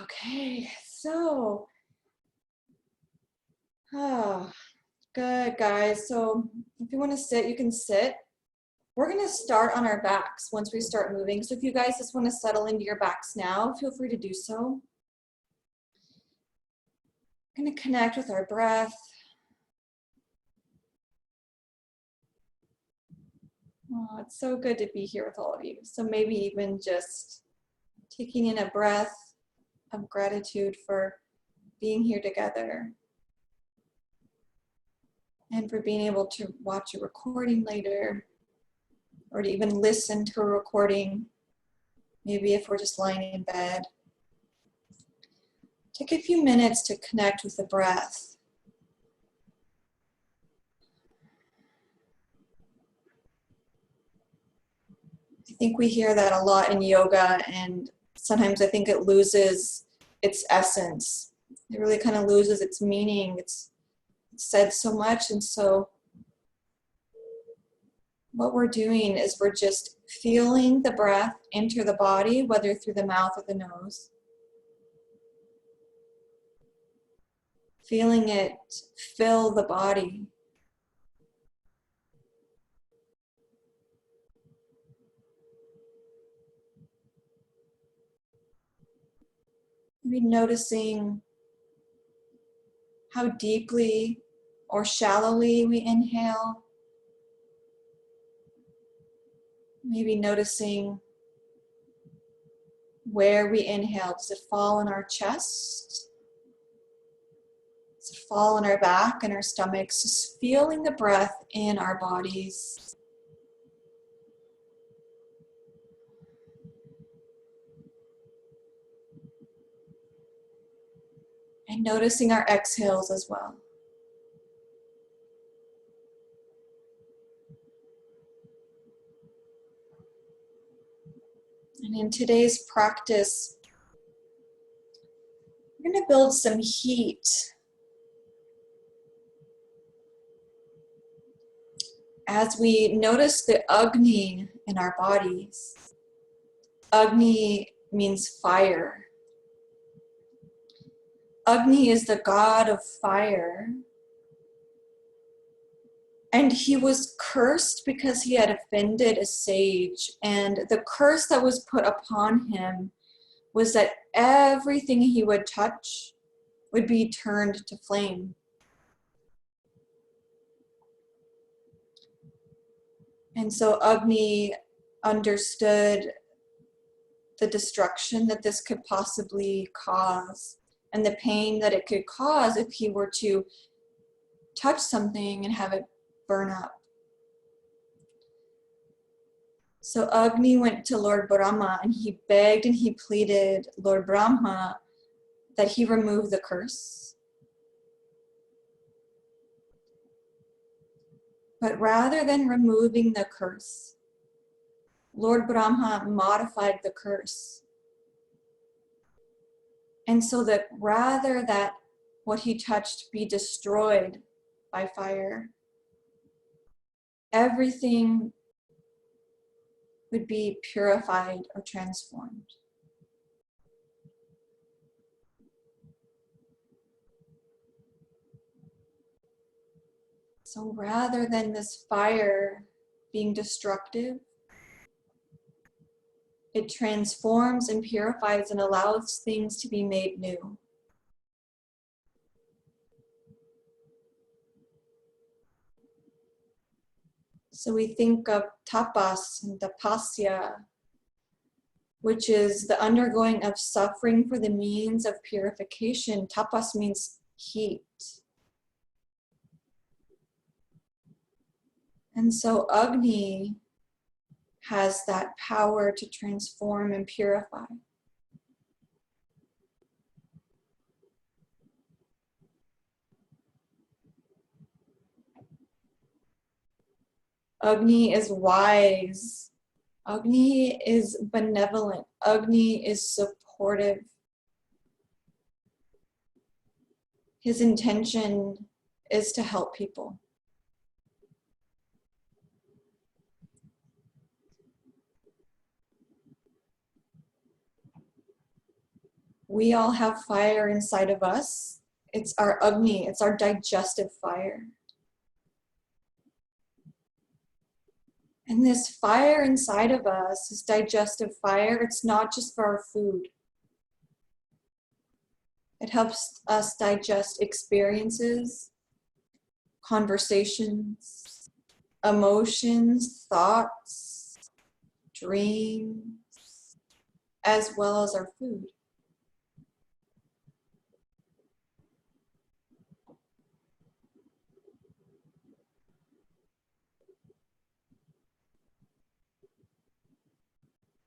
Okay, so, good guys. So if you want to sit, you can sit. We're going to start on our backs once we start moving. So if you guys just want to settle into your backs now, feel free to do so. I'm going to connect with our breath. Oh, it's so good to be here with all of you. So maybe even just taking in a breath of gratitude for being here together and for being able to watch a recording later or to even listen to a recording, maybe if we're just lying in bed. Take a few minutes to connect with the breath. I think we hear that a lot in yoga, and sometimes I think it loses its essence. It really kind of loses its meaning. It's said so much, and so what we're doing is we're just feeling the breath enter the body, whether through the mouth or the nose. Feeling it fill the body. Maybe noticing how deeply or shallowly we inhale. Maybe noticing where we inhale. Does it fall in our chest? Does it fall in our back and our stomachs? Just feeling the breath in our bodies. And noticing our exhales as well. And in today's practice, we're going to build some heat as we notice the Agni in our bodies. Agni means fire. Agni is the god of fire. And he was cursed because he had offended a sage. And the curse that was put upon him was that everything he would touch would be turned to flame. And so Agni understood the destruction that this could possibly cause and the pain that it could cause if he were to touch something and have it burn up. So Agni went to Lord Brahma and he begged and he pleaded Lord Brahma that he remove the curse. But rather than removing the curse, Lord Brahma modified the curse. And so that rather that what he touched be destroyed by fire, everything would be purified or transformed. So rather than this fire being destructive, it transforms and purifies and allows things to be made new. So we think of tapas and tapasya, which is the undergoing of suffering for the means of purification. Tapas means heat. And so Agni has that power to transform and purify. Agni is wise. Agni is benevolent. Agni is supportive. His intention is to help people. We all have fire inside of us. It's our Agni, it's our digestive fire. And this fire inside of us, this digestive fire, it's not just for our food. It helps us digest experiences, conversations, emotions, thoughts, dreams, as well as our food.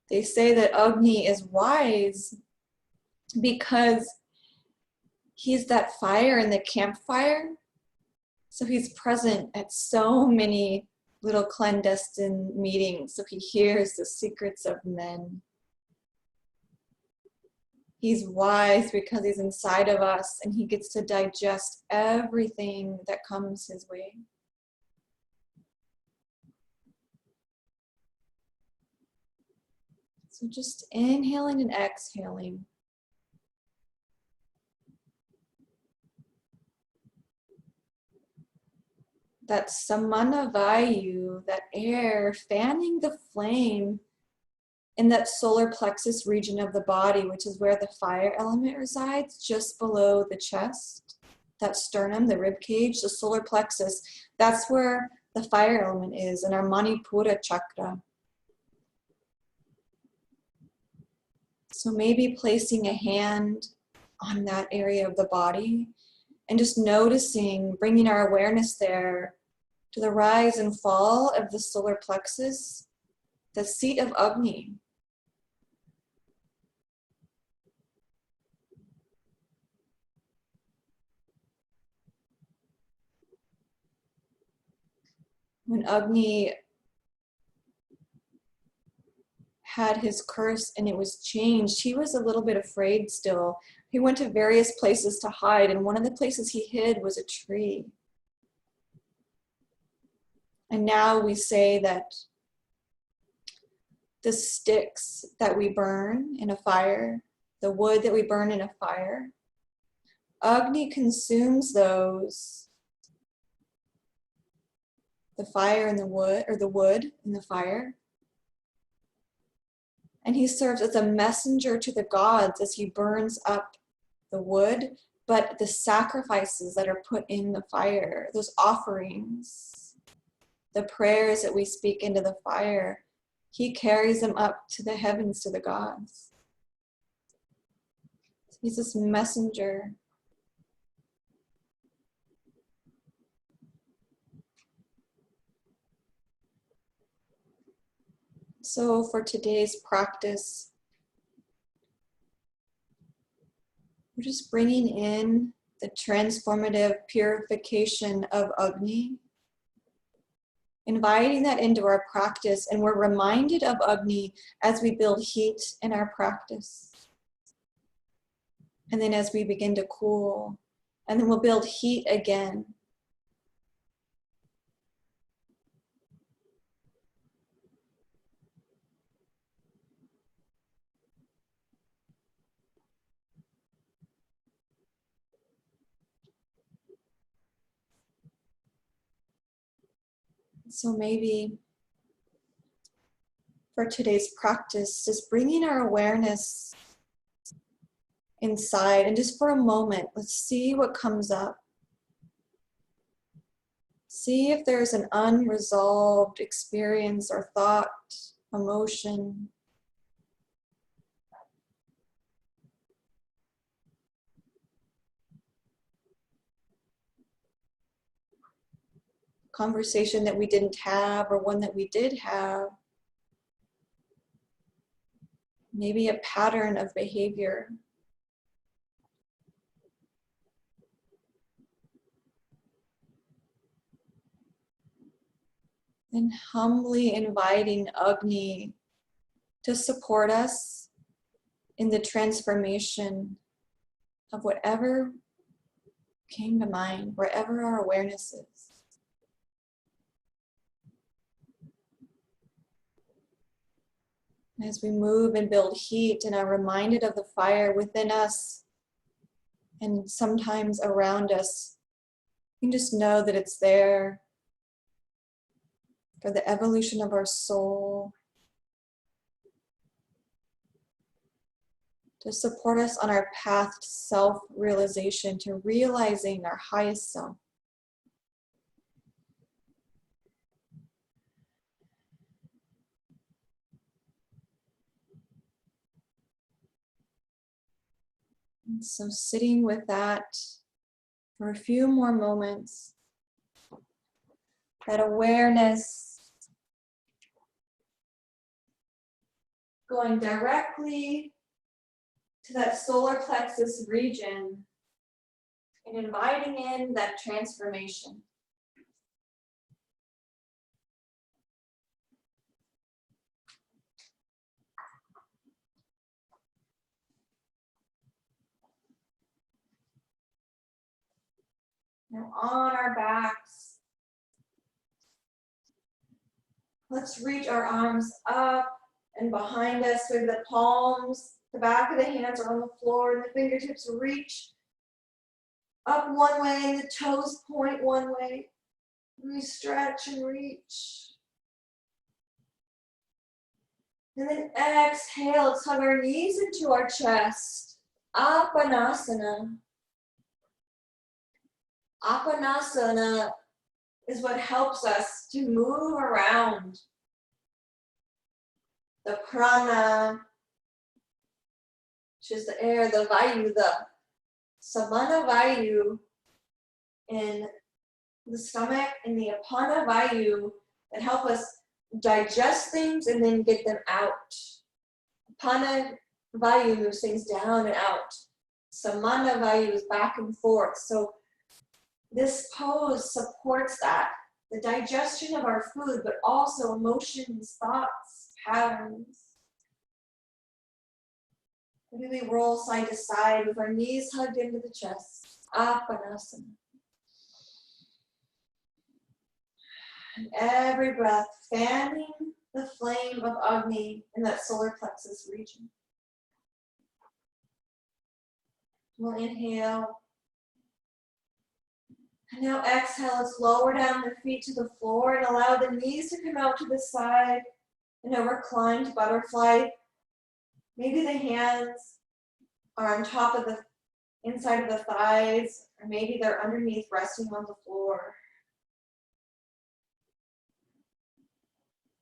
They say that Agni is wise because he's that fire in the campfire. So he's present at so many little clandestine meetings. So he hears the secrets of men. He's wise because he's inside of us and he gets to digest everything that comes his way. So just inhaling and exhaling. That samana vayu, that air, fanning the flame in that solar plexus region of the body, which is where the fire element resides, just below the chest, that sternum, the rib cage, the solar plexus, that's where the fire element is in our Manipura chakra. So maybe placing a hand on that area of the body and just noticing, bringing our awareness there to the rise and fall of the solar plexus, the seat of Agni. When Agni had his curse and it was changed, he was a little bit afraid still. He went to various places to hide, and one of the places he hid was a tree. And now we say that the sticks that we burn in a fire, the wood that we burn in a fire, Agni consumes those, the fire in the wood, or the wood in the fire. And he serves as a messenger to the gods as he burns up the wood, but the sacrifices that are put in the fire, those offerings, the prayers that we speak into the fire, he carries them up to the heavens, to the gods. He's this messenger. So for today's practice, we're just bringing in the transformative purification of Agni, inviting that into our practice, and we're reminded of Agni as we build heat in our practice. And then as we begin to cool, and then we'll build heat again. So maybe for today's practice, just bringing our awareness inside, and just for a moment, let's see what comes up. See if there's an unresolved experience or thought, emotion. Conversation that we didn't have, or one that we did have. Maybe a pattern of behavior. And humbly inviting Agni to support us in the transformation of whatever came to mind, wherever our awareness is. As we move and build heat and are reminded of the fire within us and sometimes around us, you can just know that it's there for the evolution of our soul, to support us on our path to self-realization, to realizing our highest self. And so sitting with that for a few more moments, that awareness going directly to that solar plexus region and inviting in that transformation. Now on our backs, let's reach our arms up and behind us with the palms, the back of the hands are on the floor and the fingertips reach up one way and the toes point one way. And we stretch and reach. And then exhale, let's hug our knees into our chest. Apanasana. Apanasana is what helps us to move around the prana, which is the air, the vayu, the samana vayu in the stomach, and the apana vayu that help us digest things and then get them out. Apana vayu moves things down and out. Samana vayu is back and forth. So this pose supports that, the digestion of our food, but also emotions, thoughts, patterns. Maybe we roll side to side with our knees hugged into the chest. Apanasana. And every breath fanning the flame of Agni in that solar plexus region. We'll inhale. And now exhale, let's lower down the feet to the floor and allow the knees to come out to the side in a reclined butterfly. Maybe the hands are on top of the inside of the thighs, or maybe they're underneath, resting on the floor.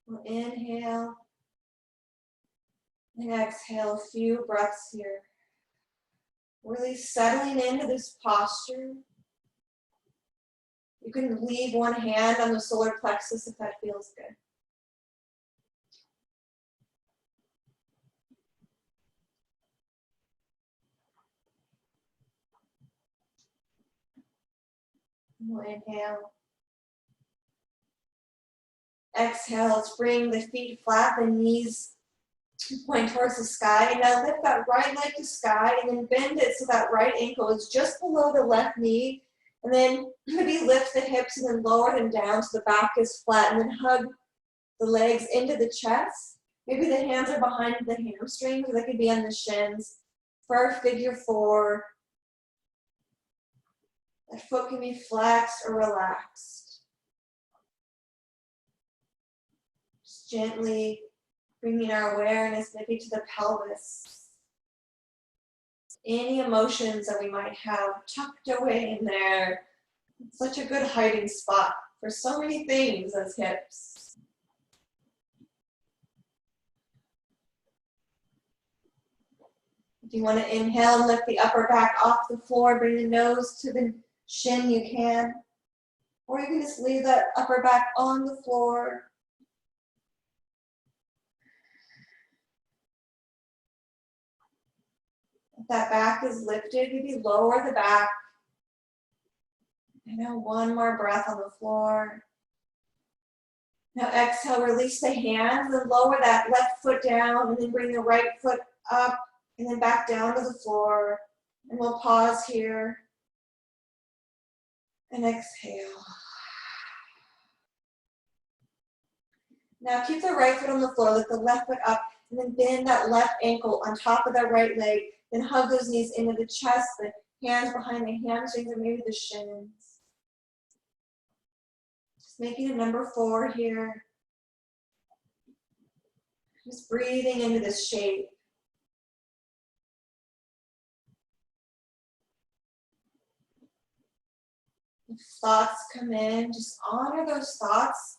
We'll inhale and exhale a few breaths here. Really settling into this posture. You can leave one hand on the solar plexus if that feels good. We'll inhale. Exhale, let's bring the feet flat, the knees point towards the sky. And now lift that right leg to sky and then bend it so that right ankle is just below the left knee. And then maybe lift the hips and then lower them down so the back is flat. And then hug the legs into the chest. Maybe the hands are behind the hamstrings, or they could be on the shins. For our figure four, that foot can be flexed or relaxed. Just gently bringing our awareness maybe to the pelvis. Any emotions that we might have tucked away in there. It's such a good hiding spot for so many things as hips. If you want to inhale and lift the upper back off the floor, bring the nose to the shin, you can. Or you can just leave that upper back on the floor. If that back is lifted, maybe lower the back. And now one more breath on the floor. Now exhale, release the hands and lower that left foot down and then bring the right foot up and then back down to the floor. And we'll pause here and exhale. Now keep the right foot on the floor, lift the left foot up And then bend that left ankle on top of that right leg. Then hug those knees into the chest, the hands behind the hamstrings, or maybe the shins. Just making a number 4 here. Just breathing into this shape. If thoughts come in, just honor those thoughts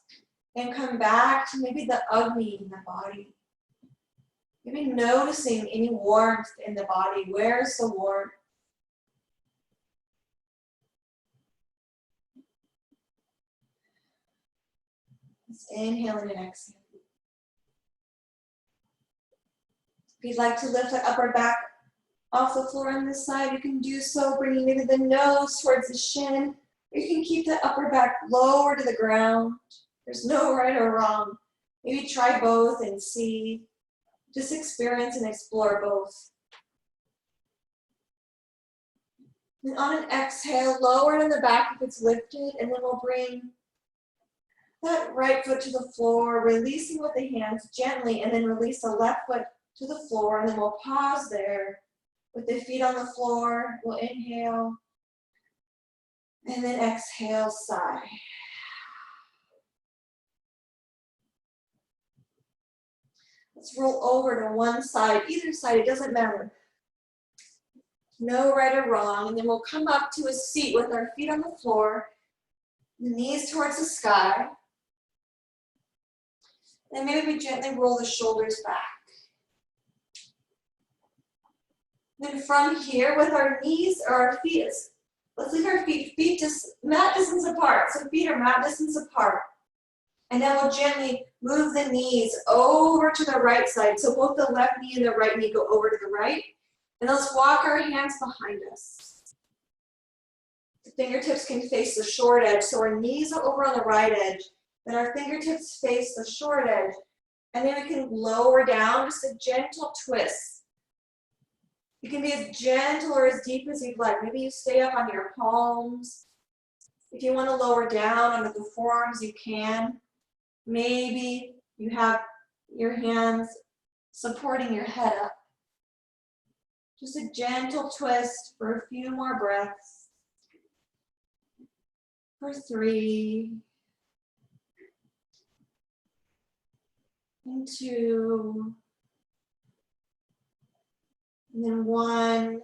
and come back to maybe the Agni in the body. Maybe noticing any warmth in the body. Where's the warmth? Just inhaling and exhaling. If you'd like to lift the upper back off the floor on this side, you can do so, bringing maybe the nose towards the shin. You can keep the upper back lower to the ground. There's no right or wrong. Maybe try both and see. Just experience and explore both. And on an exhale, lower it in the back if it's lifted, and then we'll bring that right foot to the floor, releasing with the hands gently, and then release the left foot to the floor, and then we'll pause there with the feet on the floor. We'll inhale, and then exhale, sigh. Let's roll over to one side, either side, it doesn't matter. No right or wrong, and then we'll come up to a seat with our feet on the floor, the knees towards the sky. And maybe we gently roll the shoulders back. Then from here, with our knees or our feet, let's leave our feet just mat distance apart. So feet are mat distance apart. And then we'll gently move the knees over to the right side. So both the left knee and the right knee go over to the right. And let's walk our hands behind us. The fingertips can face the short edge. So our knees are over on the right edge. Then our fingertips face the short edge. And then we can lower down, just a gentle twist. You can be as gentle or as deep as you'd like. Maybe you stay up on your palms. If you want to lower down onto the forearms, you can. Maybe you have your hands supporting your head up. Just a gentle twist for a few more breaths. For 3. And 2. And then 1.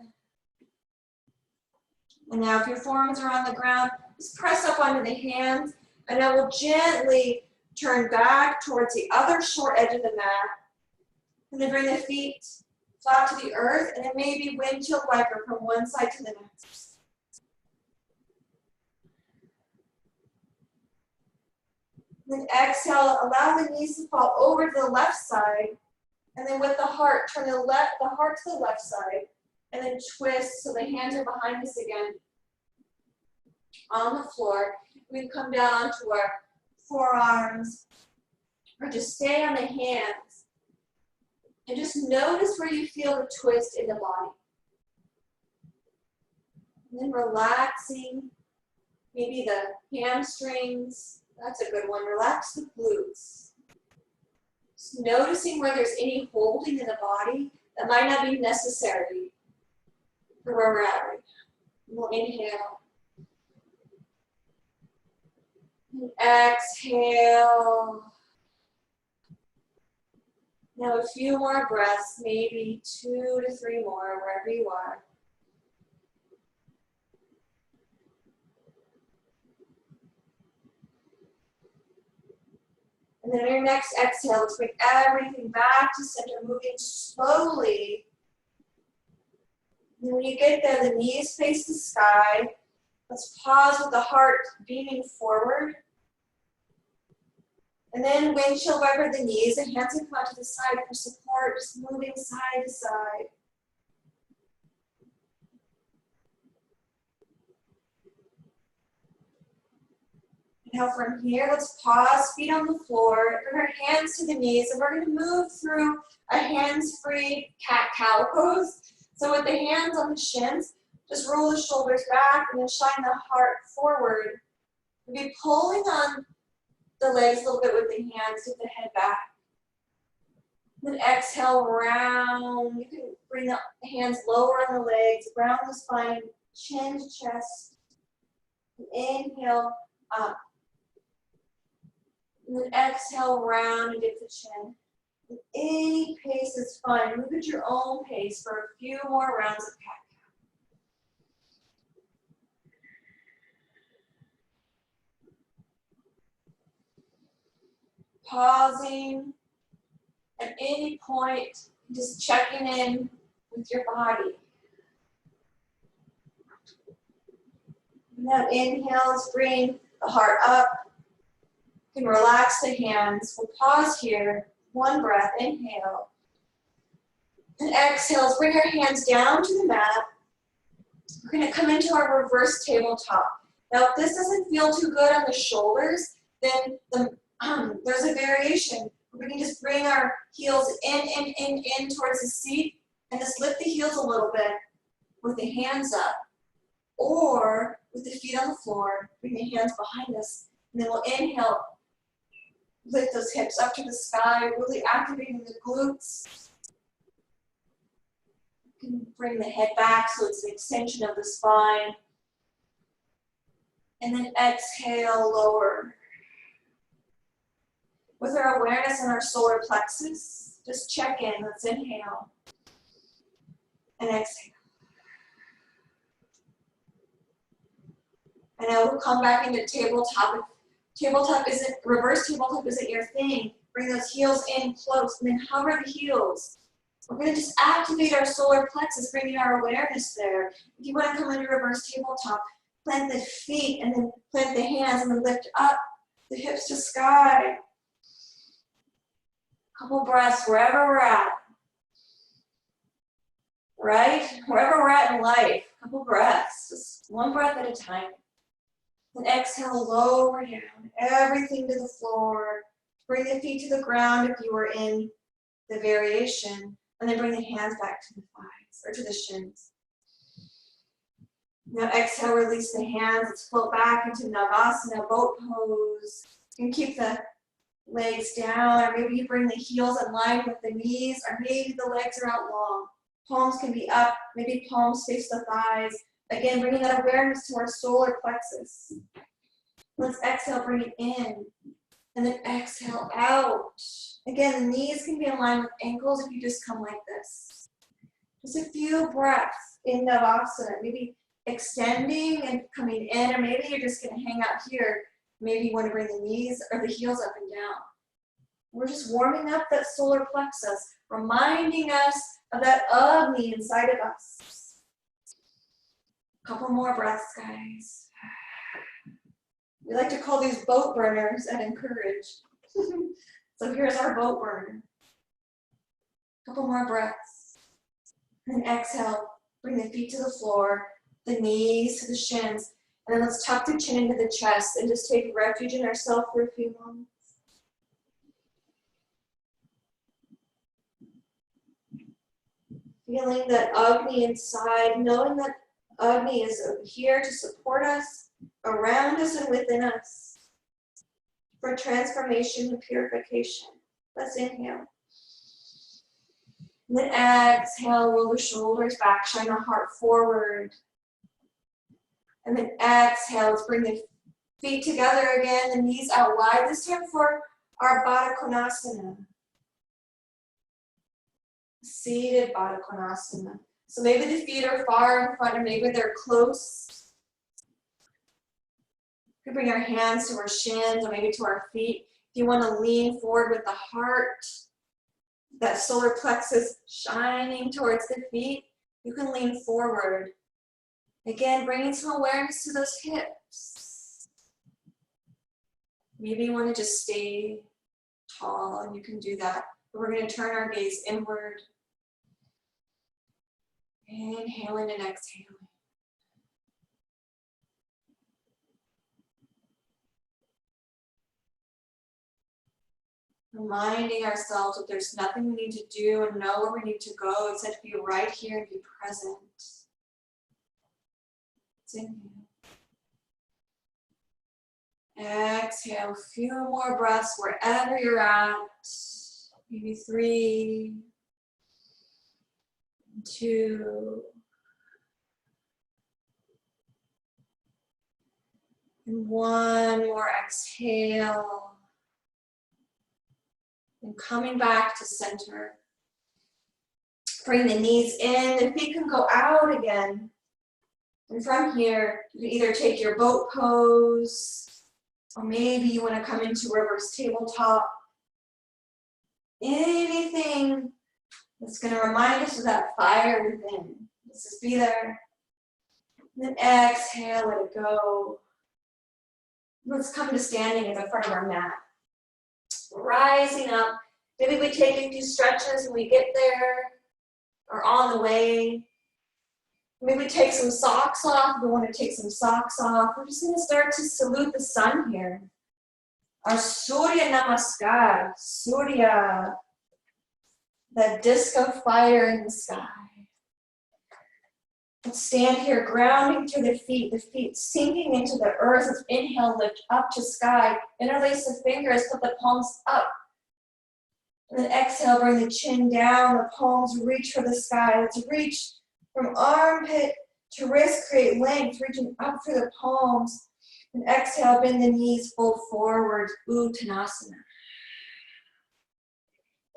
And now if your forearms are on the ground, just press up onto the hands. And I will gently turn back towards the other short edge of the mat. And then bring the feet flat to the earth. And then maybe windshield wiper from one side to the next. Then exhale, allow the knees to fall over to the left side. And then with the heart, turn the heart to the left side. And then twist so the hands are behind us again. On the floor, we can come down onto our forearms. Or just stay on the hands. And just notice where you feel the twist in the body. And then relaxing, maybe the hamstrings. That's a good one. Relax the glutes. Just noticing where there's any holding in the body that might not be necessary for where we're at right now. We'll inhale. And exhale. Now a few more breaths, maybe 2 to 3 more, wherever you are. And then on your next exhale, let's bring everything back to center, moving slowly. And when you get there, the knees face the sky. Let's pause with the heart beaming forward. And then windshield wiper the knees and hands can come out to the side for support, just moving side to side. Now from here, let's pause, feet on the floor, bring our hands to the knees, and we're going to move through a hands-free cat-cow pose. So with the hands on the shins, just roll the shoulders back and then shine the heart forward. We'll be pulling on the legs a little bit with the hands, with the head back. Then exhale, round. You can bring the hands lower on the legs, round the spine, chin to chest. Inhale, up. And then exhale, round and dip the chin. At any pace is fine. Move at your own pace for a few more rounds of cat. Pausing at any point, just checking in with your body. Now inhale, let's bring the heart up. You can relax the hands. We'll pause here. One breath, inhale. And exhale, let's bring our hands down to the mat. We're gonna come into our reverse tabletop. Now if this doesn't feel too good on the shoulders, then there's a variation. We can just bring our heels in towards the seat and just lift the heels a little bit with the hands up. Or with the feet on the floor, bring the hands behind us. And then we'll inhale, lift those hips up to the sky, really activating the glutes. You can bring the head back so it's an extension of the spine. And then exhale, lower. With our awareness in our solar plexus, just check in. Let's inhale and exhale. And now we'll come back into tabletop. If reverse tabletop isn't your thing, bring those heels in close and then hover the heels. We're going to just activate our solar plexus, bringing our awareness there. If you want to come into reverse tabletop, plant the feet and then plant the hands and then lift up the hips to sky. Couple breaths wherever we're at. Right? Wherever we're at in life, couple breaths, just one breath at a time. Then exhale, lower down, everything to the floor. Bring the feet to the ground if you were in the variation, and then bring the hands back to the thighs or to the shins. Now exhale, release the hands. Let's float back into Navasana, boat pose. You can keep the legs down, or maybe you bring the heels in line with the knees, or maybe the legs are out long. Palms can be up, maybe palms face the thighs. Again, bringing that awareness to our solar plexus. Let's exhale, bring it in, and then exhale out. Again, the knees can be in line with ankles if you just come like this. Just a few breaths in Navasana, maybe extending and coming in, or maybe you're just gonna hang out here. Maybe you want to bring the knees or the heels up and down. We're just warming up that solar plexus, reminding us of that Agni inside of us. Couple more breaths, guys. We like to call these boat burners at Encourage. So here's our boat burner. Couple more breaths. And exhale, bring the feet to the floor, the knees to the shins. And then let's tuck the chin into the chest and just take refuge in ourselves for a few moments. Feeling that Agni inside, knowing that Agni is here to support us, around us and within us for transformation and purification. Let's inhale. And then exhale, roll the shoulders back, shine the heart forward. And then exhale, let's bring the feet together again, the knees out wide. This time for our Baddha Konasana. Seated Baddha Konasana. So maybe the feet are far in front or maybe they're close. We can bring our hands to our shins or maybe to our feet. If you want to lean forward with the heart, that solar plexus shining towards the feet, you can lean forward. Again, bringing some awareness to those hips. Maybe you want to just stay tall and you can do that. But we're going to turn our gaze inward. Inhaling and exhaling. Reminding ourselves that there's nothing we need to do and know where we need to go except to be right here and be present. Inhale. Exhale, a few more breaths wherever you're at. maybe 3, 2, and 1 more exhale. And coming back to center. Bring the knees in, the feet can go out again. And from here, you can either take your boat pose, or maybe you want to come into reverse tabletop. Anything that's going to remind us of that fire within. Let's just be there. And then exhale, let it go. Let's come to standing at the front of our mat. Rising up. Maybe we take a few stretches when we get there, or on the way. Maybe take some socks off. We want to take some socks off. We're just going to start to salute the sun here. Our Surya Namaskar. Surya, that disc of fire in the sky. Let's stand here, grounding through the feet sinking into the earth. Let's inhale, lift up to sky. Interlace the fingers, put the palms up. And then exhale, bring the chin down, the palms reach for the sky. Let's reach from armpit to wrist, create length, reaching up through the palms. And exhale, bend the knees, fold forward, Uttanasana.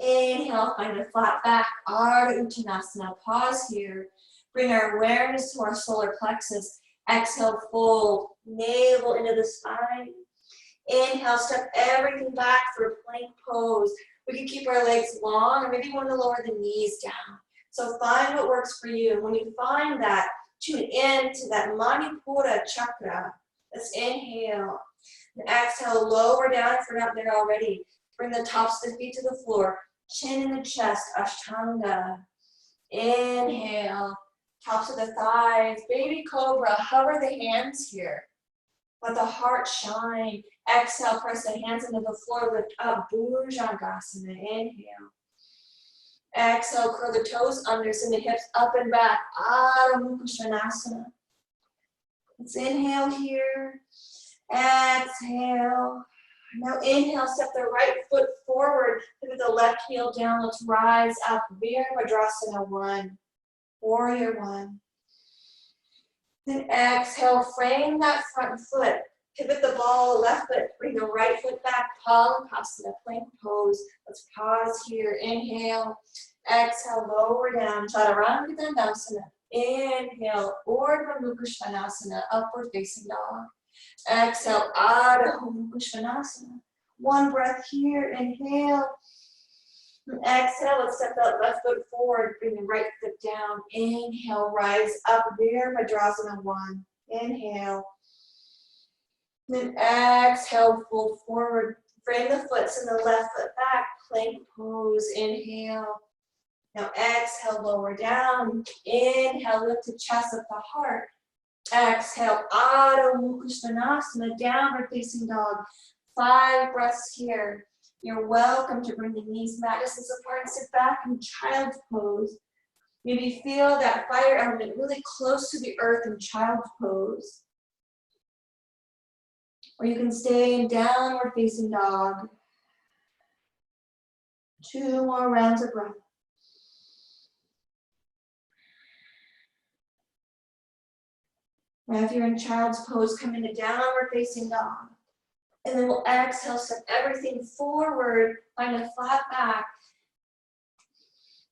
Inhale, find a flat back, Ardha Uttanasana. Pause here. Bring our awareness to our solar plexus. Exhale, fold, navel into the spine. Inhale, step everything back for a plank pose. We can keep our legs long, or maybe you want to lower the knees down. So find what works for you. And when you find that, tune in to that Manipura chakra. Let's inhale. And exhale, lower down if you're not there already. Bring the tops of the feet to the floor. Chin in the chest, Ashtanga. Inhale. Tops of the thighs, baby cobra, hover the hands here. Let the heart shine. Exhale, press the hands into the floor, lift up, Bhujangasana. Inhale. Exhale, curl the toes under, send the hips up and back, Adho Mukha Svanasana. Let's inhale here. Exhale. Now inhale, step the right foot forward, pivot the left heel down. Let's rise up, Virabhadrasana 1. Warrior 1. Then exhale, frame that front foot. Pivot the ball, left foot, bring the right foot back, Palakasana, plank pose. Let's pause here. Inhale, exhale, lower down, Chaturanga Dandasana. Inhale, Urdhva Mukha Svanasana, upward facing dog. Exhale, Adho Mukha Svanasana. One breath here, inhale. And exhale, let's step that left foot forward, bring the right foot down. Inhale, rise up, Virabhadrasana 1. Inhale. Then exhale, fold forward. Frame the foot, send the left foot back, plank pose. Inhale. Now exhale, lower down. Inhale, lift the chest up the heart. Exhale, Adho Mukha Svanasana, downward facing dog. 5 breaths here. You're welcome to bring the knees mat distance apart and sit back in child's pose. Maybe feel that fire element really close to the earth in child's pose. Or you can stay in downward facing dog. 2 more rounds of breath. Now if you're in child's pose, come into downward facing dog. And then we'll exhale, step everything forward, find a flat back.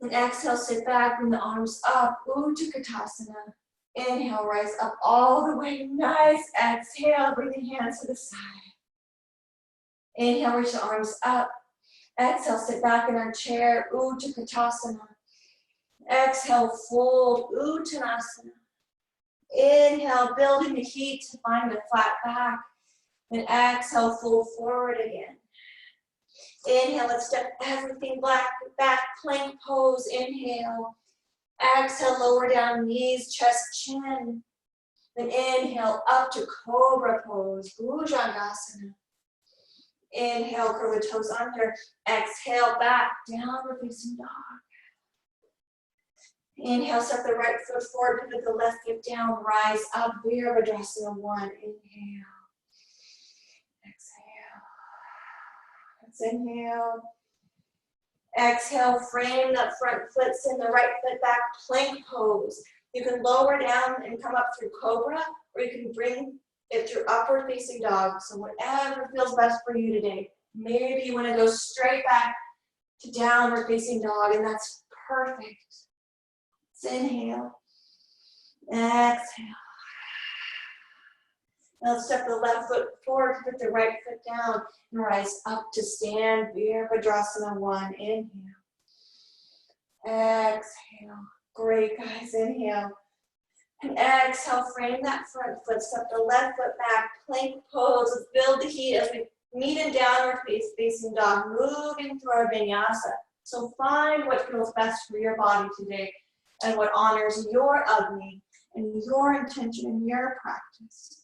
And exhale, sit back, bring the arms up, Utkatasana. Inhale, rise up all the way, nice. Exhale, bring the hands to the side. Inhale, reach the arms up. Exhale, sit back in our chair, Utkatasana. Exhale, fold, Uttanasana. Inhale, building the heat to find a flat back. And exhale, fold forward again. Inhale, let's step everything back, plank pose. Inhale. Exhale, lower down knees, chest, chin. Then inhale, up to cobra pose, Bhujangasana. Inhale, curl the toes under. Exhale, back, downward facing dog. Inhale, step the right foot forward, pivot the left foot down, rise up, Virabhadrasana 1. Inhale. Exhale. Let's inhale. Exhale, frame that front foot, send the right foot back, plank pose. You can lower down and come up through cobra, or you can bring it through upward facing dog. So whatever feels best for you today. Maybe you want to go straight back to downward facing dog, and that's perfect. So inhale, exhale. Now step the left foot forward, put the right foot down, and rise up to stand, Virabhadrasana 1. Inhale. Exhale. Great, guys. Inhale. And exhale, frame that front foot, step the left foot back, plank pose. Let's build the heat as we meet in downward facing dog, moving through our vinyasa. So find what feels best for your body today and what honors your Agni and your intention and your practice.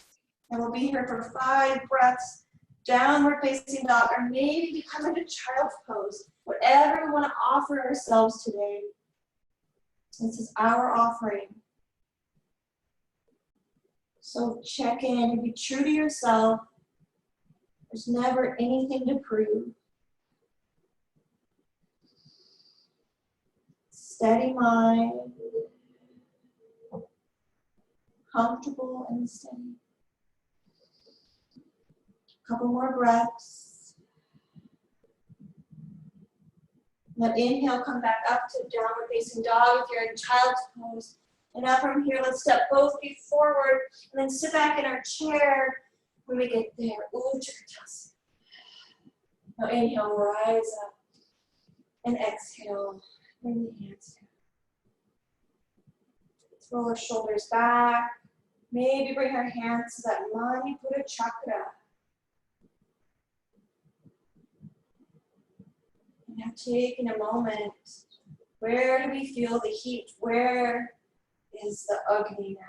And we'll be here for 5 breaths, downward facing dog, or maybe become into child's pose. Whatever we want to offer ourselves today. This is our offering. So check in and be true to yourself. There's never anything to prove. Steady mind. Comfortable and steady. Couple more breaths. Now inhale, come back up to downward facing dog if you're in child's pose. And now from here, let's step both feet forward and then sit back in our chair when we get there. Utkatasana. Now inhale, rise up. And exhale, bring the hands down. Let's roll our shoulders back. Maybe bring our hands to that Manipura chakra. Now taking a moment, where do we feel the heat? Where is the Agni now?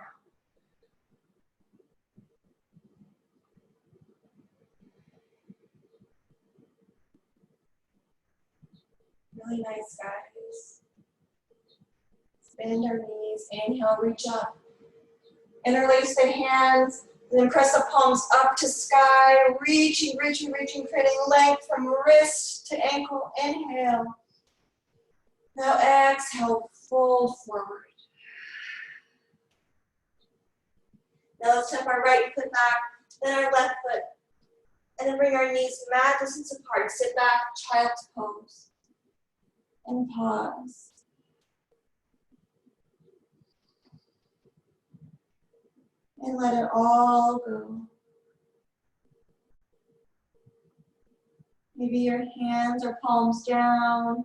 Really nice, guys. Bend our knees, inhale, reach up. Interlace the hands, and then press the palms up to sky, reaching, creating length from wrist to ankle. Inhale. Now exhale, fold forward. Now let's step our right foot back, then our left foot, and then bring our knees mat distance apart. Sit back, child's pose, and pause. And let it all go. Maybe your hands are palms down.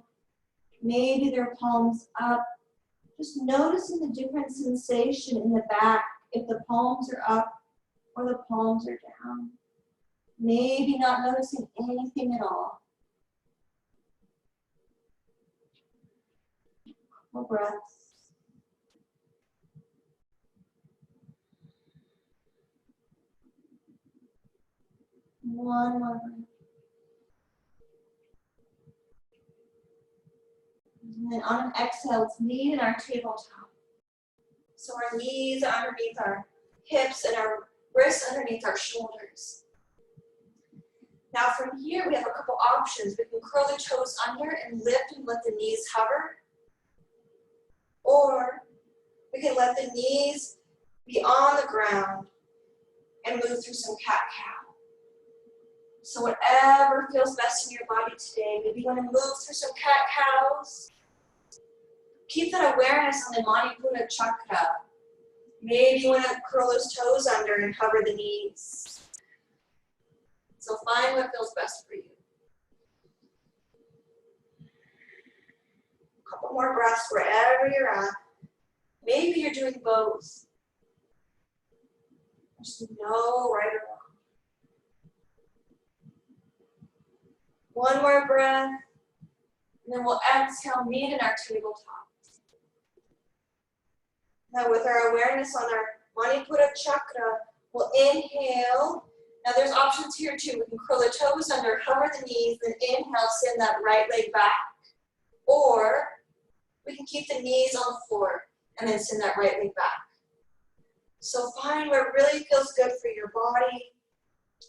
Maybe they're palms up. Just noticing the different sensation in the back, if the palms are up or the palms are down. Maybe not noticing anything at all. Couple breaths. One more breath. And then on an exhale, let's meet in our tabletop. So our knees are underneath our hips and our wrists underneath our shoulders. Now from here, we have a couple options. We can curl the toes under and lift and let the knees hover. Or we can let the knees be on the ground and move through some cat-cow. So whatever feels best in your body today, maybe you want to move through some cat-cows. Keep that awareness on the Manipura chakra. Maybe you want to curl those toes under and hover the knees. So find what feels best for you. A couple more breaths wherever you're at. Maybe you're doing both. There's no right or wrong. One more breath, and then we'll exhale, meet in our tabletop. Now with our awareness on our Manipura chakra, we'll inhale. Now there's options here too. We can curl the toes under, hover the knees, then inhale, send that right leg back. Or we can keep the knees on the floor and then send that right leg back. So find what really feels good for your body.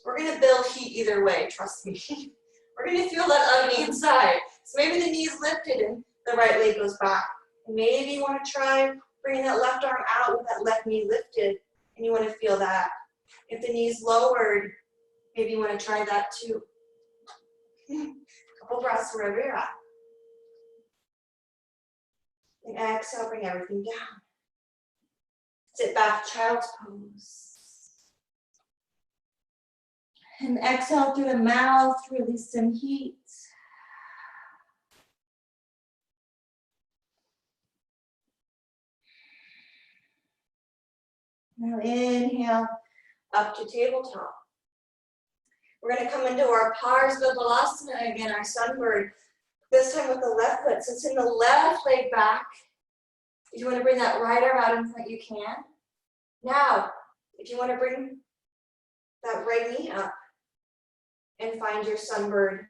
We're gonna build heat either way, trust me. We're gonna feel that Agni inside. So maybe the knees lifted and the right leg goes back. And maybe you wanna try bringing that left arm out with that left knee lifted, and you wanna feel that. If the knee's lowered, maybe you wanna try that too. Couple breaths wherever you're at. And exhale, bring everything down. Sit back, child's pose. And exhale through the mouth, release some heat. Now inhale up to tabletop. We're going to come into our Parsvastalasana again, our sunbird. This time with the left foot. So send the left leg back. If you want to bring that right arm out in front, you can. Now, if you want to bring that right knee up and find your sunbird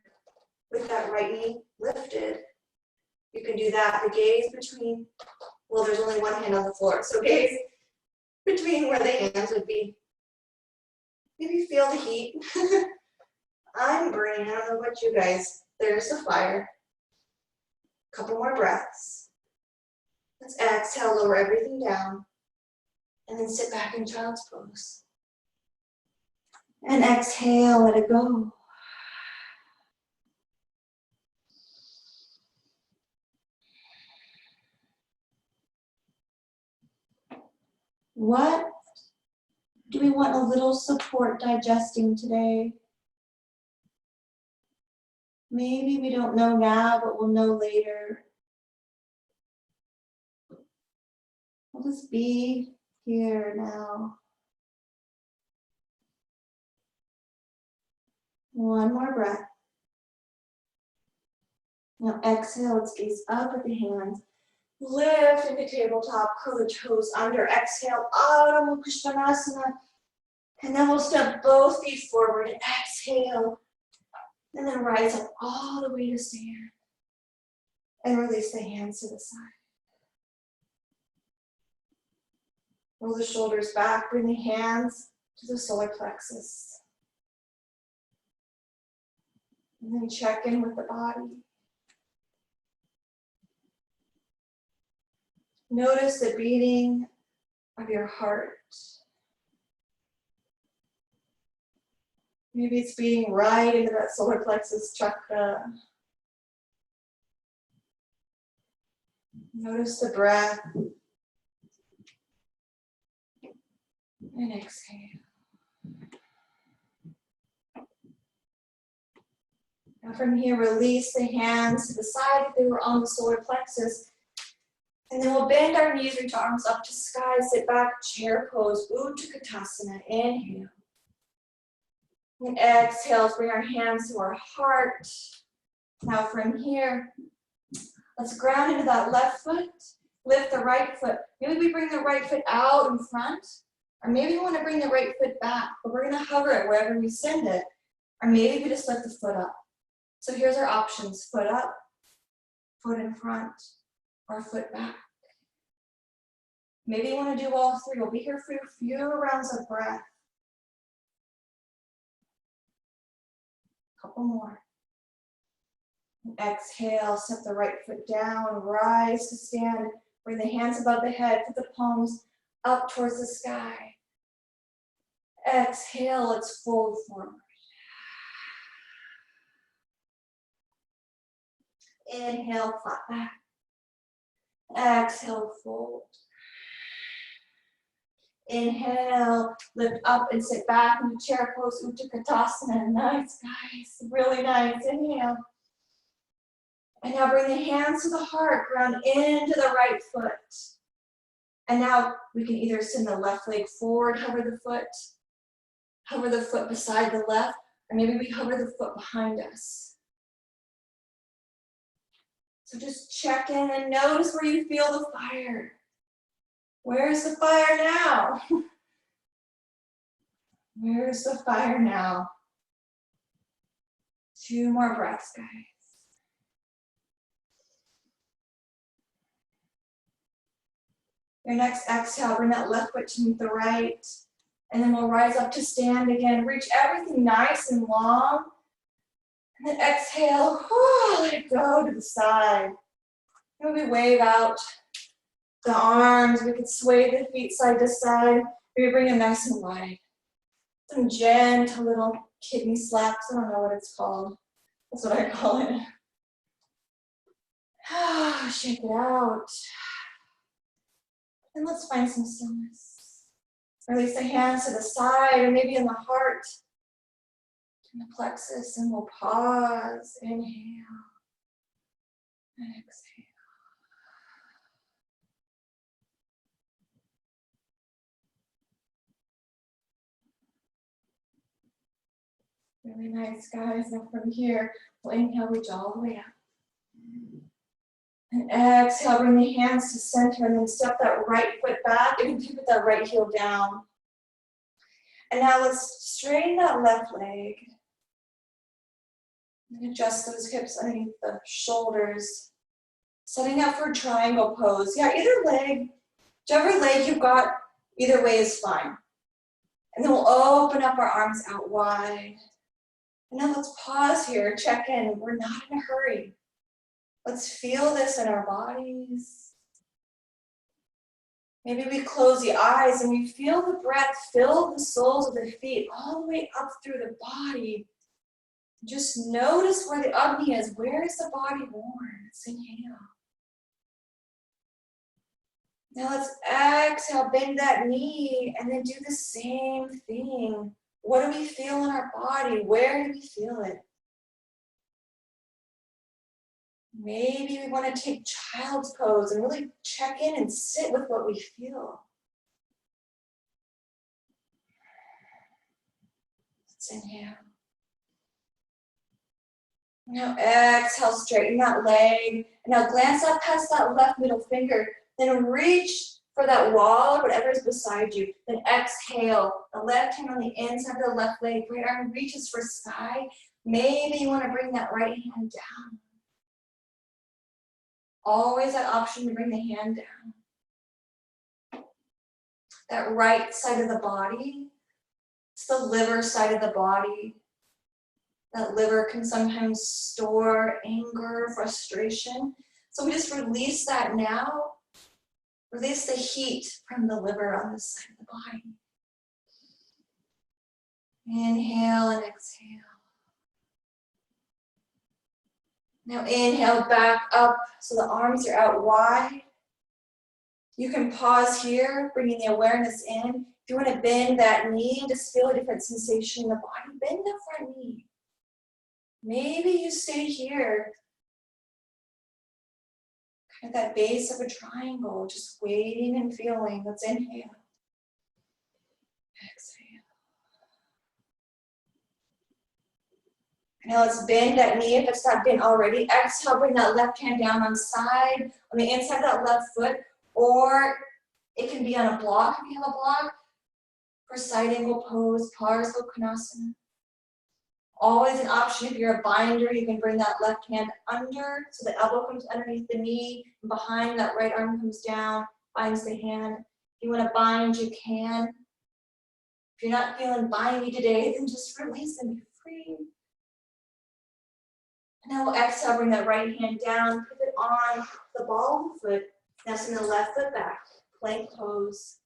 with that right knee lifted, you can do that. The gaze between, well, there's only one hand on the floor, so gaze between where the hands would be. Maybe feel the heat. I'm burning, I don't know about you guys. There's the fire. Couple more breaths. Let's exhale, lower everything down. And then sit back in child's pose. And exhale, let it go. What do we want a little support digesting today? Maybe we don't know now, but we'll know later. We'll just be here now. One more breath. Now exhale, let's gaze up at the hands. Lift into tabletop, curl the toes under. Exhale, Adho Mukha Svanasana. And then we'll step both feet forward. Exhale. And then rise up all the way to stand. And release the hands to the side. Roll the shoulders back. Bring the hands to the solar plexus. And then check in with the body. Notice the beating of your heart. Maybe it's beating right into that solar plexus chakra. Notice the breath. And exhale. Now from here, release the hands to the side if they were on the solar plexus. And then we'll bend our knees, reach arms up to sky, sit back, chair pose, Utkatasana. Inhale. And exhale, bring our hands to our heart. Now from here, let's ground into that left foot. Lift the right foot. Maybe we bring the right foot out in front. Or maybe we want to bring the right foot back, but we're going to hover it wherever we send it. Or maybe we just lift the foot up. So here's our options. Foot up, foot in front, or foot back. Maybe you want to do all three. We'll be here for a few rounds of breath. Couple more. Exhale, set the right foot down, rise to stand. Bring the hands above the head, put the palms up towards the sky. Exhale, let's fold forward. Inhale, flat back. Exhale, fold. Inhale, lift up and sit back in the chair pose, Utkatasana. Nice, guys, really nice. Inhale. And now bring the hands to the heart, ground into the right foot. And now we can either send the left leg forward, hover the foot beside the left, or maybe we hover the foot behind us. So just check in and notice where you feel the fire. Where's the fire now? Where's the fire now? 2 more breaths, guys. Your next exhale, bring that left foot to meet the right. And then we'll rise up to stand again. Reach everything nice and long. And then exhale, let it go to the side. Maybe wave out the arms. We could sway the feet side to side. Maybe bring them nice and wide. Some gentle little kidney slaps. I don't know what it's called. That's what I call it. Shake it out. And let's find some stillness. Release the hands to the side or maybe in the heart. In the plexus, and we'll pause. Inhale. And exhale. Really nice, guys. Now from here, we'll inhale, reach all the way up. And exhale, bring the hands to center and then step that right foot back and pivot that right heel down. And now let's straighten that left leg. And adjust those hips underneath the shoulders. Setting up for triangle pose. Yeah, either leg, whichever leg you've got, either way is fine. And then we'll open up our arms out wide. And now let's pause here, check in. We're not in a hurry. Let's feel this in our bodies. Maybe we close the eyes and we feel the breath fill the soles of the feet all the way up through the body. Just notice where the Agni is. Where is the body born? Let's inhale. Now let's exhale, bend that knee, and then do the same thing. What do we feel in our body? Where do we feel it? Maybe we want to take child's pose and really check in and sit with what we feel. Let's inhale. Now exhale, straighten that leg. And now glance up past that left middle finger. Then reach for that wall or whatever is beside you. Then exhale. The left hand on the inside of the left leg. Right arm reaches for sky. Maybe you want to bring that right hand down. Always that option to bring the hand down. That right side of the body. It's the liver side of the body. That liver can sometimes store anger, frustration. So we just release that now. Release the heat from the liver on this side of the body. Inhale and exhale. Now inhale back up so the arms are out wide. You can pause here, bringing the awareness in. If you want to bend that knee, just feel a different sensation in the body. Bend the front knee. Maybe you stay here, kind of that base of a triangle, just waiting and feeling. Let's inhale. Exhale. Now let's bend that knee if it's not bent already. Exhale, bring that left hand down on the inside of that left foot, or it can be on a block if you have a block. For side angle pose, Parsva Konasana. Always an option if you're a binder, you can bring that left hand under, so the elbow comes underneath the knee, and behind that right arm comes down, binds the hand. If you want to bind, you can. If you're not feeling bindy today, then just release and be free. And now we'll exhale, bring that right hand down, pivot on the ball of the foot. Now send the left foot back, plank pose.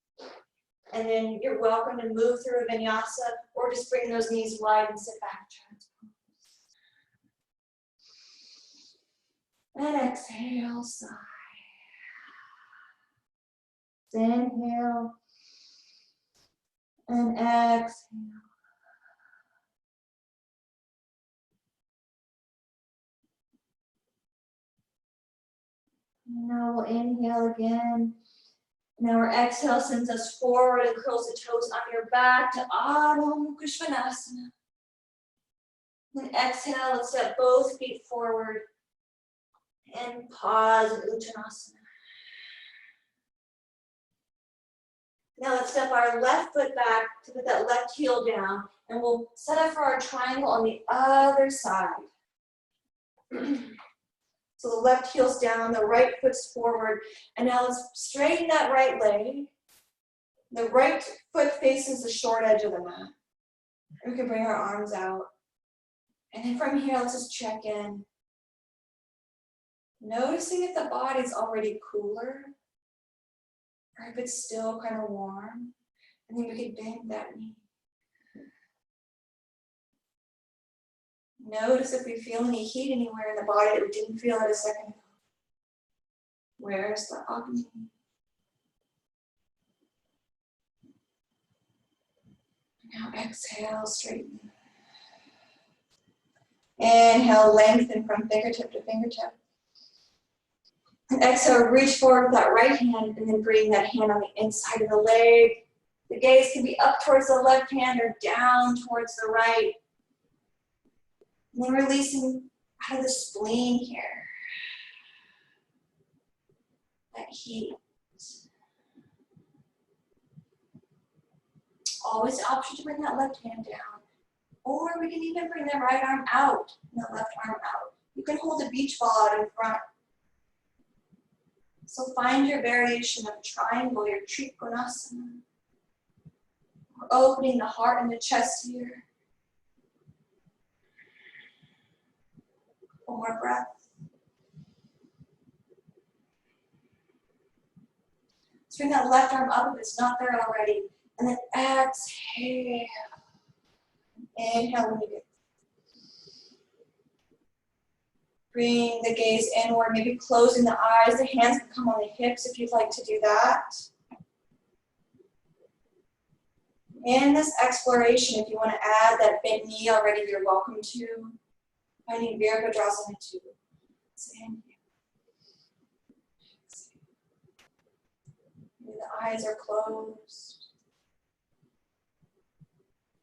And then you're welcome to move through a vinyasa or just bring those knees wide and sit back. And exhale, sigh. Inhale and exhale. Now we'll inhale again. Now our exhale sends us forward and curls the toes on your back to Adho Mukha Svanasana. Then exhale, let's step both feet forward and pause in Uttanasana. Now let's step our left foot back to put that left heel down, and we'll set up for our triangle on the other side. So the left heel's down, the right foot's forward, and now let's straighten that right leg. The right foot faces the short edge of the mat. We can bring our arms out. And then from here, let's just check in. Noticing if the body's already cooler or if it's still kind of warm. And then we could bend that knee. Notice if we feel any heat anywhere in the body that we didn't feel it a second ago. Where's the Agni? Now exhale, straighten. Inhale, lengthen from fingertip to fingertip. And exhale, reach forward with that right hand and then bring that hand on the inside of the leg. The gaze can be up towards the left hand or down towards the right. And then releasing out of the spleen here. That heat. Always the option to bring that left hand down. Or we can even bring the right arm out and the left arm out. You can hold a beach ball out in front. So find your variation of triangle, your trikonasana. We're opening the heart and the chest here. One more breath. Let's bring that left arm up if it's not there already. And then exhale. Inhale when you get. Bring the gaze inward, maybe closing the eyes. The hands can come on the hips if you'd like to do that. In this exploration, if you want to add that bent knee already, you're welcome to. Finding Virabhadrasana too. Maybe the eyes are closed.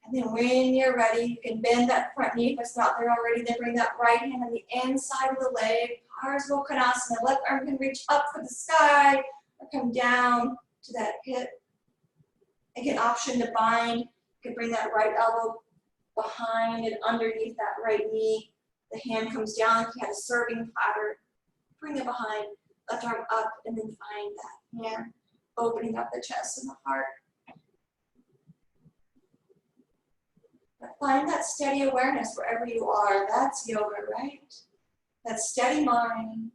And then when you're ready, you can bend that front knee if it's not there already. Then bring that right hand on the inside of the leg. Parsva Konasana. Left arm can reach up for the sky or come down to that hip. Again, option to bind. You can bring that right elbow behind and underneath that right knee. The hand comes down if you had a serving platter. Bring it behind. Left arm up and then find that hand opening up the chest and the heart. But find that steady awareness wherever you are. That's yoga, right? That steady mind.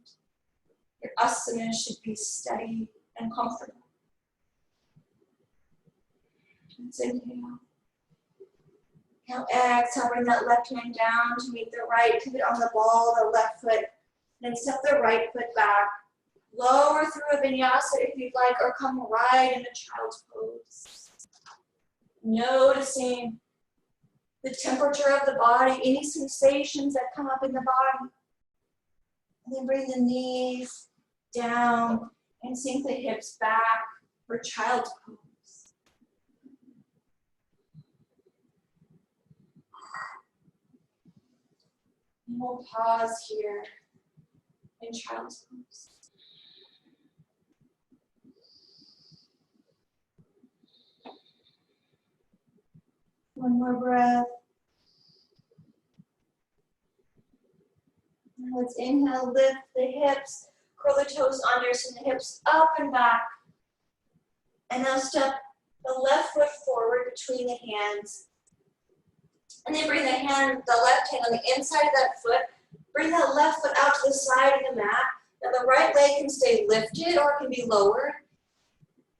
Your asana should be steady and comfortable. Let's inhale. Now exhale, bring that left hand down to meet the right, pivot on the ball, the left foot. Then step the right foot back. Lower through a vinyasa if you'd like, or come right into child's pose. Noticing the temperature of the body, any sensations that come up in the body. And then bring the knees down and sink the hips back for child's pose. And we'll pause here in child's pose. One more breath. Now let's inhale, lift the hips, curl the toes under, send the hips up and back. And now step the left foot forward between the hands. And then bring the left hand on the inside of that foot. Bring that left foot out to the side of the mat. Now the right leg can stay lifted or it can be lowered.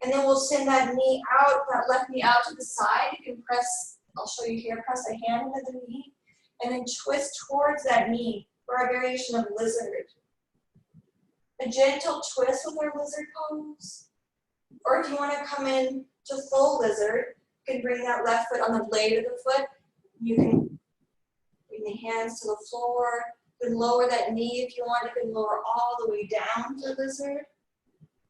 And then we'll send that knee out, that left knee out to the side. You can press, I'll show you here, press a hand into the knee. And then twist towards that knee for our variation of lizard. A gentle twist with our lizard pose. Or if you want to come in to full lizard, you can bring that left foot on the blade of the foot. You can bring the hands to the floor. You can lower that knee if you want. You can lower all the way down to lizard.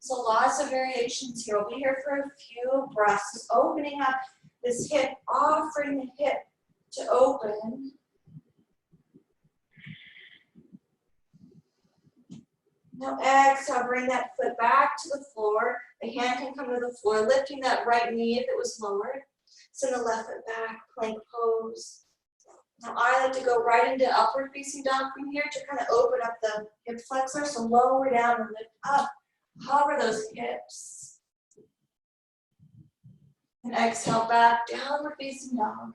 So lots of variations here. We'll be here for a few breaths. Just opening up this hip, offering the hip to open. Now exhale, bring that foot back to the floor. The hand can come to the floor, lifting that right knee if it was lowered. Send the left foot back, plank pose. Now I like to go right into upward facing dog from here to kind of open up the hip flexor. So lower down and lift up. Hover those hips. And exhale back, downward facing dog.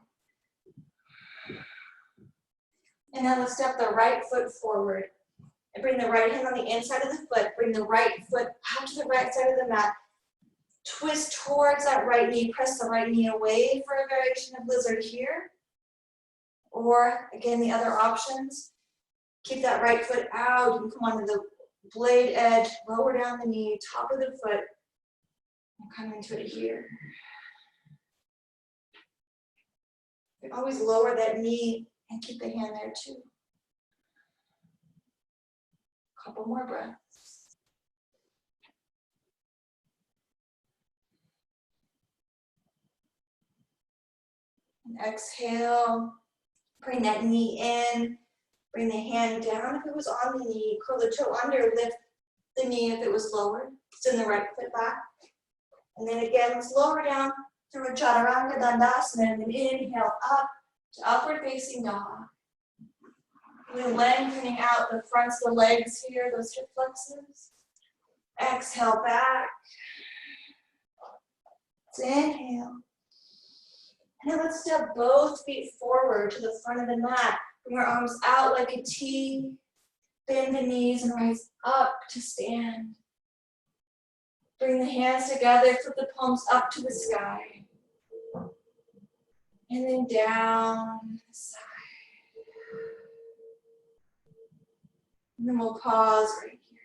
And now let's step the right foot forward. And bring the right hand on the inside of the foot. Bring the right foot out to the right side of the mat. Twist towards that right knee. Press the right knee away for a variation of lizard here. Or, again, the other options. Keep that right foot out. You can come onto the blade edge, lower down the knee, top of the foot, and come into it here. You can always lower that knee and keep the hand there too. Couple more breaths. And exhale. Bring that knee in. Bring the hand down if it was on the knee. Curl the toe under. Lift the knee if it was lowered. Send the right foot back. And then again, let's lower down through a chaturanga dandasana. And then inhale up to upward facing dog. We're lengthening out the fronts of the legs here, those hip flexors. Exhale back. Let's inhale. And then let's step both feet forward to the front of the mat. Bring your arms out like a T. Bend the knees and rise up to stand. Bring the hands together, flip the palms up to the sky. And then down the side. And then we'll pause right here.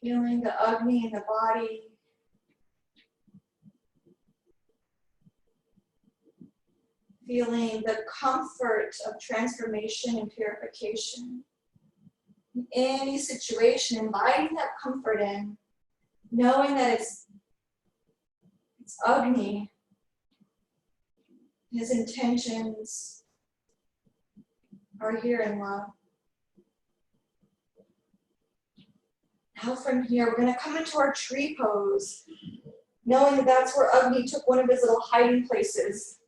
Feeling the Agni in the body. Feeling the comfort of transformation and purification. In any situation, inviting that comfort in, knowing that it's Agni. His intentions are here in love. Now from here, we're going to come into our tree pose, knowing that that's where Agni took one of his little hiding places.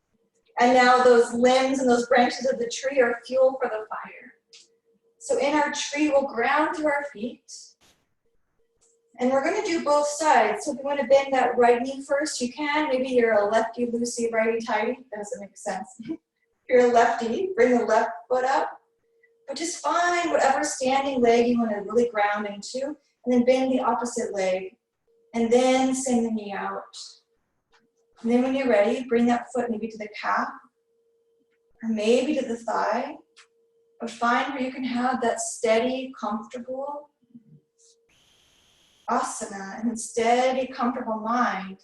And now those limbs and those branches of the tree are fuel for the fire. So in our tree, we'll ground through our feet. And we're going to do both sides. So if you want to bend that right knee first, you can. Maybe you're a lefty-loosey, righty-tighty. That doesn't make sense. If you're a lefty, bring the left foot up. But just find whatever standing leg you want to really ground into. And then bend the opposite leg. And then send the knee out. And then when you're ready, bring that foot maybe to the calf. Or maybe to the thigh. But find where you can have that steady, comfortable asana and a steady, comfortable mind.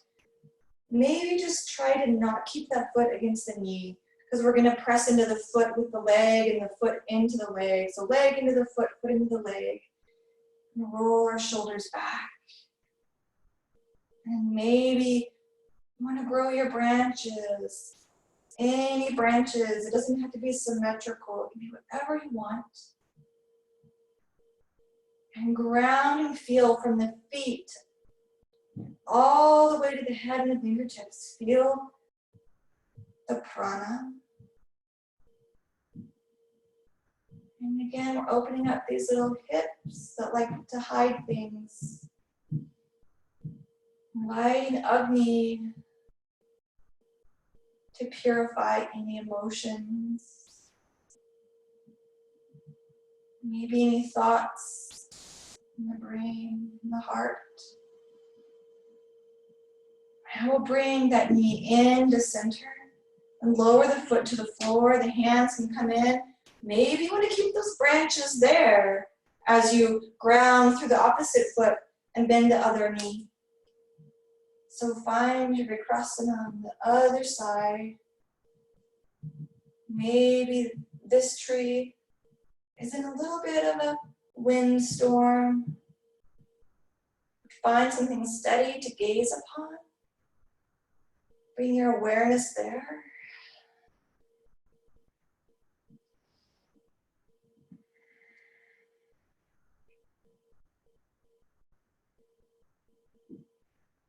Maybe just try to not keep that foot against the knee because we're going to press into the foot with the leg and the foot into the leg. So leg into the foot into the leg. And roll our shoulders back. And maybe you want to grow your branches. Any branches. It doesn't have to be symmetrical. It can be whatever you want. And ground and feel from the feet all the way to the head and the fingertips. Feel the prana. And again, we're opening up these little hips that like to hide things. Inviting Agni to purify any emotions. Maybe any thoughts in the brain, in the heart. I will bring that knee in to center and lower the foot to the floor. The hands can come in. Maybe you want to keep those branches there as you ground through the opposite foot and bend the other knee. So find your Vikrasana on the other side. Maybe this tree is in a little bit of a windstorm. Find something steady to gaze upon. Bring your awareness there.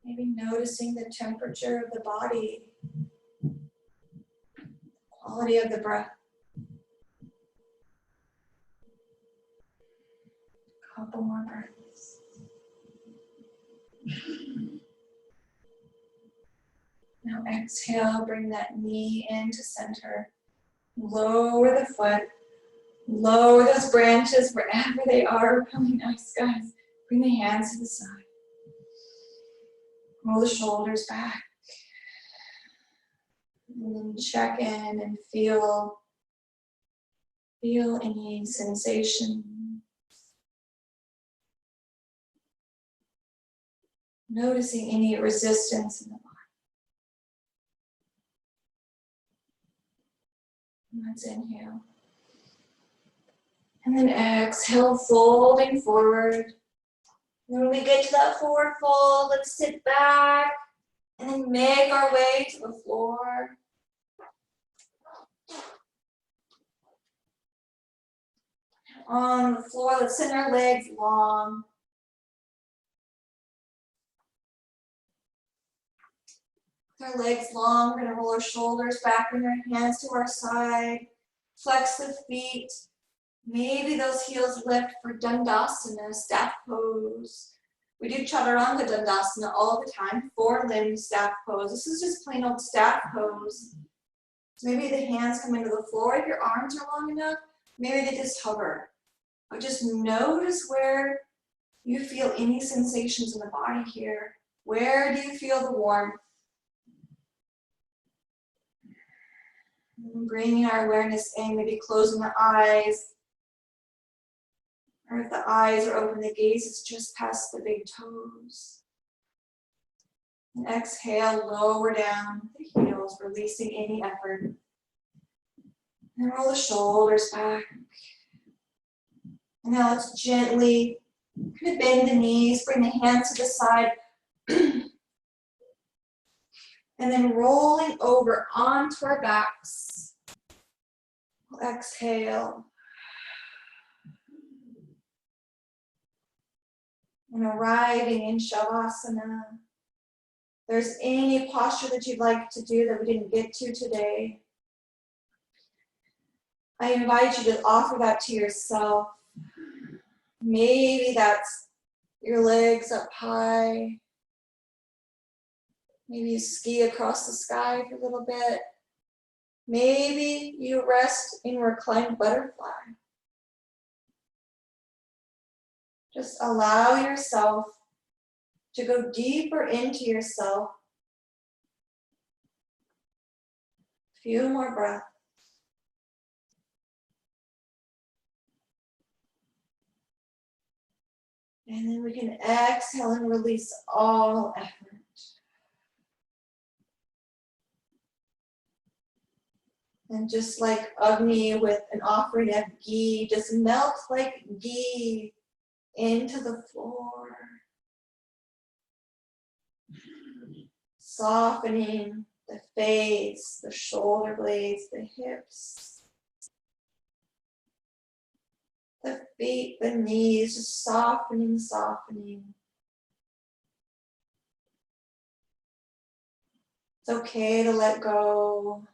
Maybe noticing the temperature of the body, quality of the breath. Couple more breaths. Now exhale, bring that knee into center. Lower the foot. Lower those branches wherever they are. Really nice, guys. Bring the hands to the side. Roll the shoulders back. And then check in and feel any sensation. Noticing any resistance in the body. And let's inhale. And then exhale, folding forward. When we get to that forward fold, let's sit back and then make our way to the floor. On the floor, let's send our legs long. With our legs long, we're gonna roll our shoulders back, bring our hands to our side, flex the feet. Maybe those heels lift for Dandasana, staff pose. We do Chaturanga Dandasana all the time, 4-limb staff pose. This is just plain old staff pose. So maybe the hands come into the floor if your arms are long enough. Maybe they just hover. But just notice where you feel any sensations in the body here. Where do you feel the warmth? And bringing our awareness in, maybe closing the eyes. Or if the eyes are open, the gaze is just past the big toes. And exhale, lower down the heels, releasing any effort. And roll the shoulders back. And now let's gently kind of bend the knees, bring the hands to the side. And then rolling over onto our backs. We'll exhale. And arriving in Shavasana. If there's any posture that you'd like to do that we didn't get to today, I invite you to offer that to yourself. Maybe that's your legs up high. Maybe you ski across the sky for a little bit. Maybe you rest in reclined butterfly. Just allow yourself to go deeper into yourself. A few more breaths. And then we can exhale and release all effort. And just like Agni with an offering of ghee, just melt like ghee into the floor. Softening the face, the shoulder blades, the hips, the feet, the knees, just softening, softening. It's okay to let go.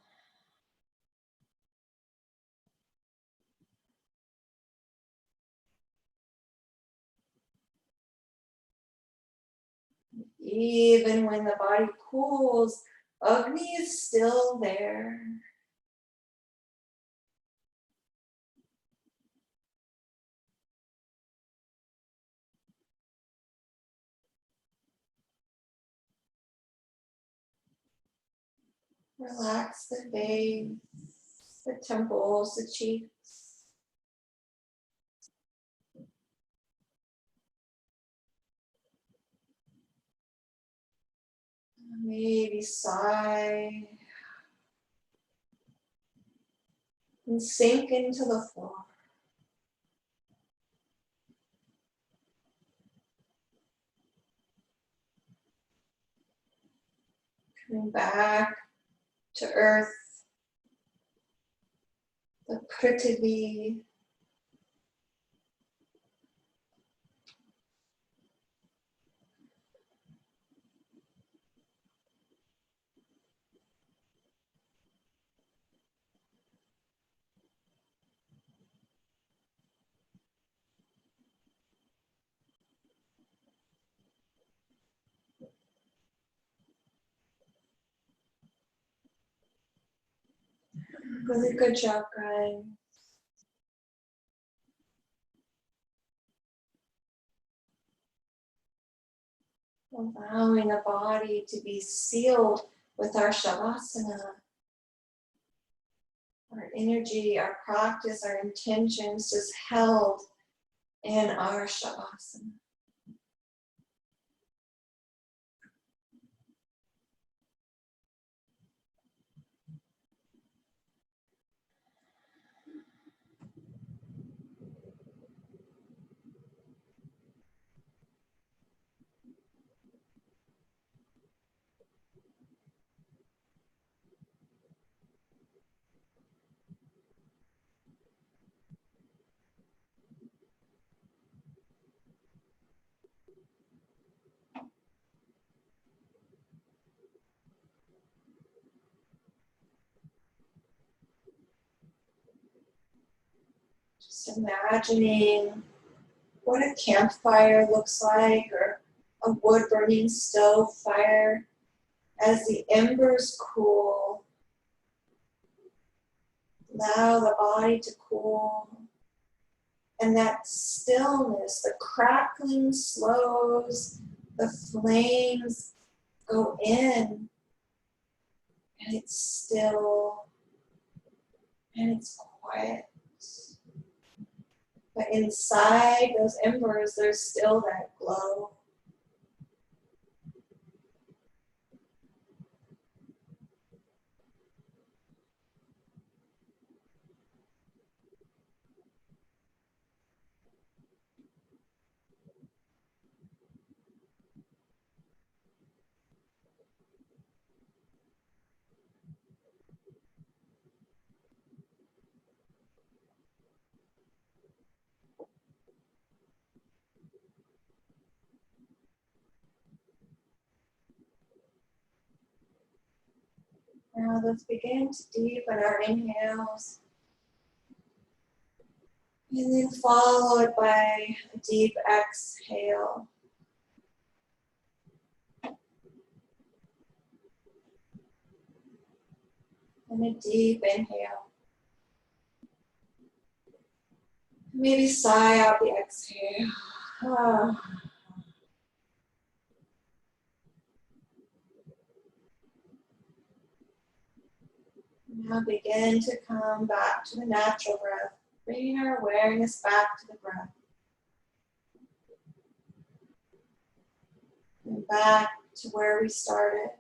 Even when the body cools, Agni is still there. Relax the face, the temples, the cheeks. Maybe sigh and sink into the floor. Coming back to earth, the Prithvi. Really good job, guys. Allowing the body to be sealed with our shavasana. Our energy, our practice, our intentions just held in our shavasana. Just imagining what a campfire looks like, or a wood burning stove fire. As the embers cool, allow the body to cool. And that stillness, the crackling slows, the flames go in, and it's still, and it's quiet. But inside those embers, there's still that glow. Now let's begin to deepen our inhales. And then followed by a deep exhale. And a deep inhale. Maybe sigh out the exhale. Now begin to come back to the natural breath, bringing our awareness back to the breath. And back to where we started.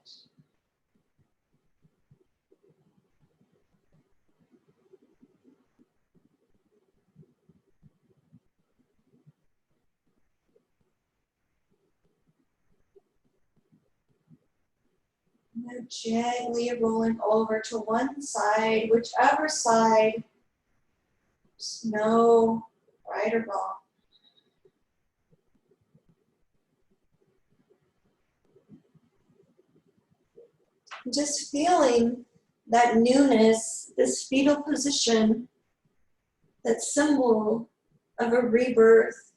Now gently rolling over to one side, whichever side, just no right or wrong. Just feeling that newness, this fetal position, that symbol of a rebirth,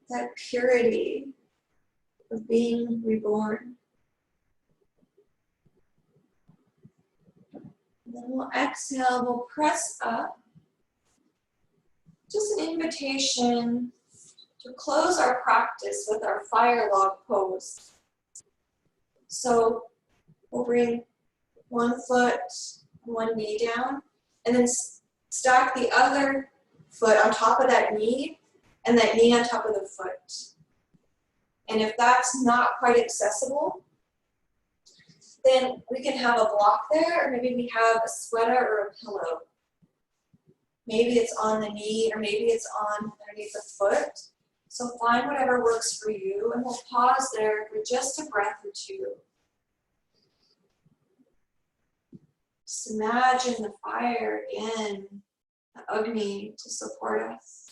that purity of being reborn. And then we'll exhale, we'll press up. Just an invitation to close our practice with our fire log pose. So we'll bring one foot, one knee down, and then stack the other foot on top of that knee, and that knee on top of the foot. And if that's not quite accessible, then we can have a block there, or maybe we have a sweater or a pillow. Maybe it's on the knee, or maybe it's on underneath the foot. So find whatever works for you, and we'll pause there for just a breath or two. Just imagine the fire again, the Agni to support us.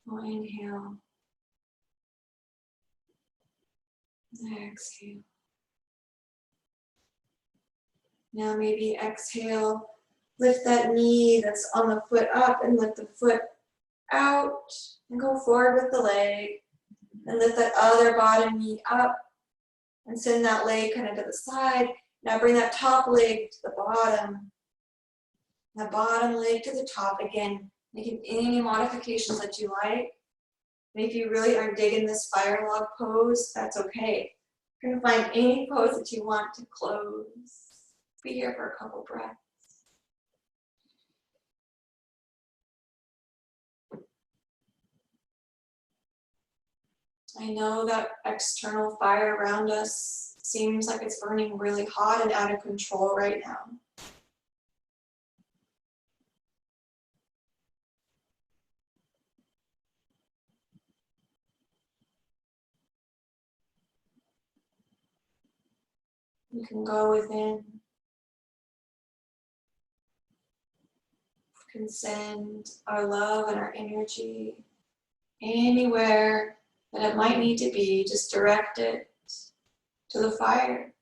We'll inhale. Exhale. Now maybe exhale, lift that knee that's on the foot up and lift the foot out and go forward with the leg. And lift that other bottom knee up and send that leg kind of to the side. Now bring that top leg to the bottom. That bottom leg to the top. Again, making any modifications that you like. And if you really are digging this fire log pose, that's okay. You're gonna find any pose that you want to close. Be here for a couple breaths. I know that external fire around us seems like it's burning really hot and out of control right now. You can go within. You can send our love and our energy anywhere that it might need to be. Just direct it to the fire.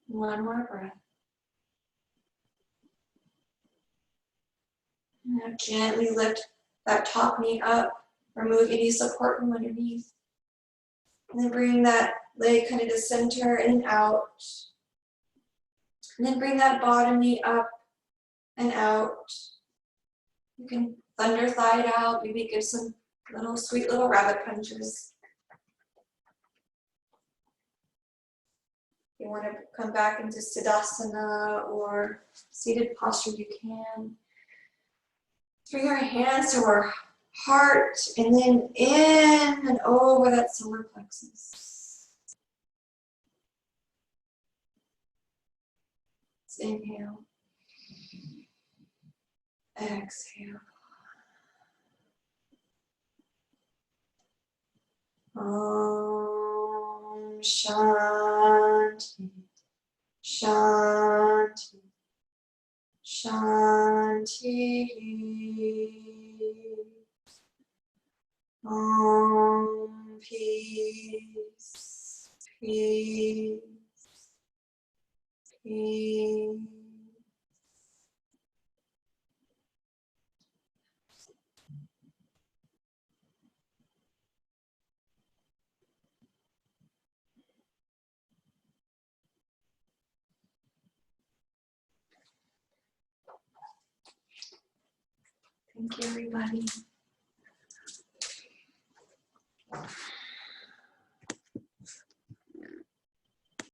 One more breath. Now gently lift that top knee up. Remove any support from underneath. And then bring that leg kind of to center and out. And then bring that bottom knee up and out. You can thunder thigh it out. Maybe give some little sweet little rabbit punches. If you want to come back into Siddhasana or seated posture, you can. Bring our hands to our heart and then in and over that solar plexus. Let's inhale. Exhale. Om Shanti, Shanti, Shanti. Om peace, peace, peace. Thank you, everybody.